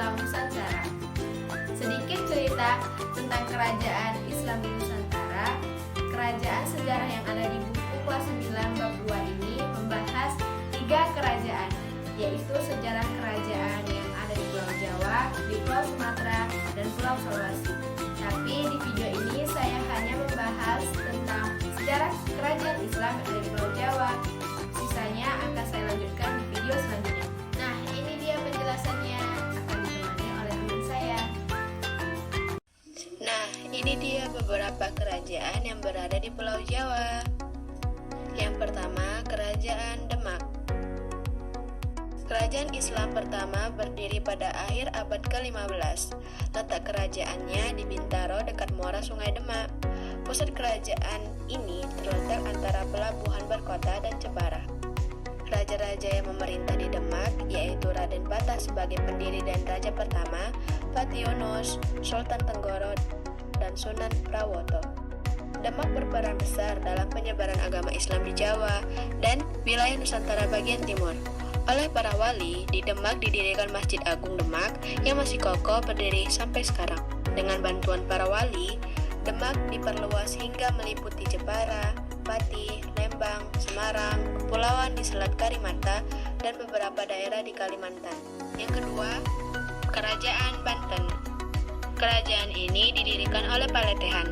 Islam Nusantara. Sedikit cerita tentang kerajaan Islam di Nusantara. Kerajaan sejarah yang ada di buku kelas 9 bab 2 ini membahas 3 kerajaan, yaitu sejarah kerajaan yang ada di Pulau Jawa, di Pulau Sumatera, dan Pulau Sulawesi. Tapi di video ini saya hanya membahas tentang sejarah kerajaan Islam yang ada di Pulau Jawa. Sisanya akan saya lanjutkan di video selanjutnya. Nah, ini dia penjelasannya, akan ditemani oleh teman saya. Nah, ini dia beberapa kerajaan yang berada di Pulau Jawa. Yang pertama, Kerajaan Demak. Kerajaan Islam pertama berdiri pada akhir abad ke-15. Letak kerajaannya di Bintaro dekat muara Sungai Demak. Pusat kerajaan ini terletak antara pelabuhan Berkota dan Jepara. Raja-raja yang memerintah di Demak yaitu Raden Patah sebagai pendiri dan raja pertama, Pationus, Sultan Tenggoro, dan Sunan Prawoto. Demak berperan besar dalam penyebaran agama Islam di Jawa dan wilayah Nusantara bagian timur. Oleh para wali, di Demak didirikan Masjid Agung Demak yang masih kokoh berdiri sampai sekarang. Dengan bantuan para wali, Demak diperluas hingga meliputi Jepara, Pati, Lembang, Semarang, kepulauan di Selat Karimata, dan beberapa daerah di Kalimantan. Yang kedua, Kerajaan Banten. Kerajaan ini didirikan oleh Paletehan.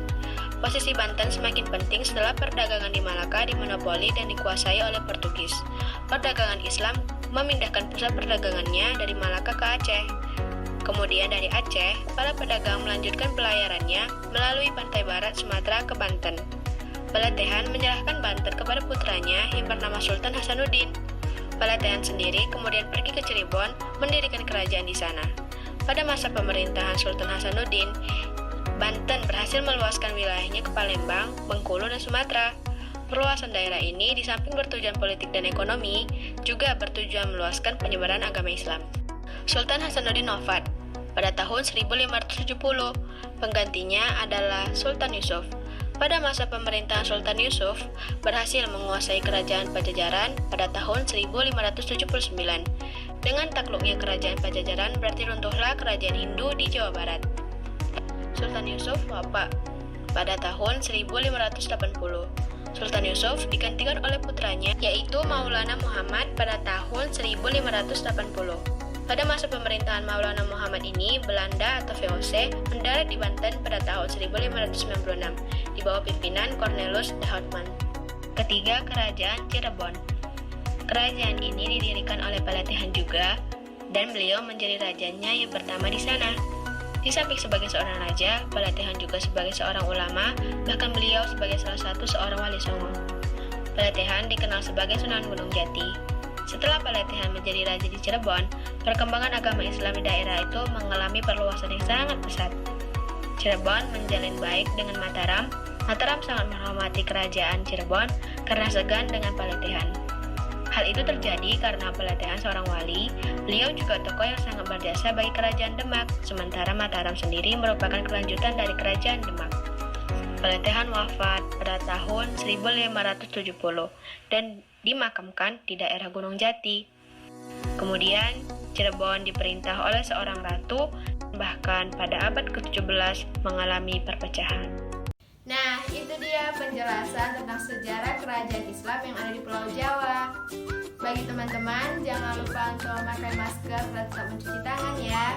Posisi Banten semakin penting setelah perdagangan di Malaka dimonopoli dan dikuasai oleh Portugis. Perdagangan Islam memindahkan pusat perdagangannya dari Malaka ke Aceh. Kemudian dari Aceh, para pedagang melanjutkan pelayarannya melalui pantai barat Sumatera ke Banten. Paletehan menyerahkan Banten kepada putranya yang bernama Sultan Hasanuddin. Paletehan sendiri kemudian pergi ke Cirebon mendirikan kerajaan di sana. Pada masa pemerintahan Sultan Hasanuddin, Banten berhasil meluaskan wilayahnya ke Palembang, Bengkulu, dan Sumatera. Perluasan daerah ini di samping bertujuan politik dan ekonomi, juga bertujuan meluaskan penyebaran agama Islam. Sultan Hasanuddin wafat pada tahun 1570. Penggantinya adalah Sultan Yusuf. Pada masa pemerintahan Sultan Yusuf, berhasil menguasai kerajaan Pajajaran pada tahun 1579. Dengan takluknya kerajaan Pajajaran berarti runtuhlah kerajaan Hindu di Jawa Barat. Sultan Yusuf wafat pada tahun 1580. Sultan Yusuf digantikan oleh putranya yaitu Maulana Muhammad pada tahun 1580. Pada masa pemerintahan Maulana Muhammad ini, Belanda atau VOC mendarat di Banten pada tahun 1596 di bawah pimpinan Cornelis de Houtman. Ketiga, Kerajaan Cirebon. Kerajaan ini didirikan oleh Paletehan juga dan beliau menjadi rajanya yang pertama di sana. Di samping sebagai seorang raja, Paletehan juga sebagai seorang ulama, bahkan beliau sebagai salah satu seorang wali songo. Paletehan dikenal sebagai Sunan Gunung Jati. Setelah Paletehan menjadi raja di Cirebon, perkembangan agama Islam di daerah itu mengalami perluasan yang sangat pesat. Cirebon menjalin baik dengan Mataram. Mataram sangat menghormati kerajaan Cirebon karena segan dengan Paletehan. Hal itu terjadi karena Paletehan seorang wali, beliau juga tokoh yang sangat berjasa bagi kerajaan Demak, sementara Mataram sendiri merupakan kelanjutan dari kerajaan Demak. Paletehan wafat pada tahun 1570 dan dimakamkan di daerah Gunung Jati. Kemudian, Cirebon diperintah oleh seorang ratu, bahkan pada abad ke-17 mengalami perpecahan. Nah, itu dia penjelasan tentang sejarah kerajaan Islam yang ada di Pulau Jawa. Bagi teman-teman, jangan lupa untuk memakai masker dan tetap mencuci tangan ya.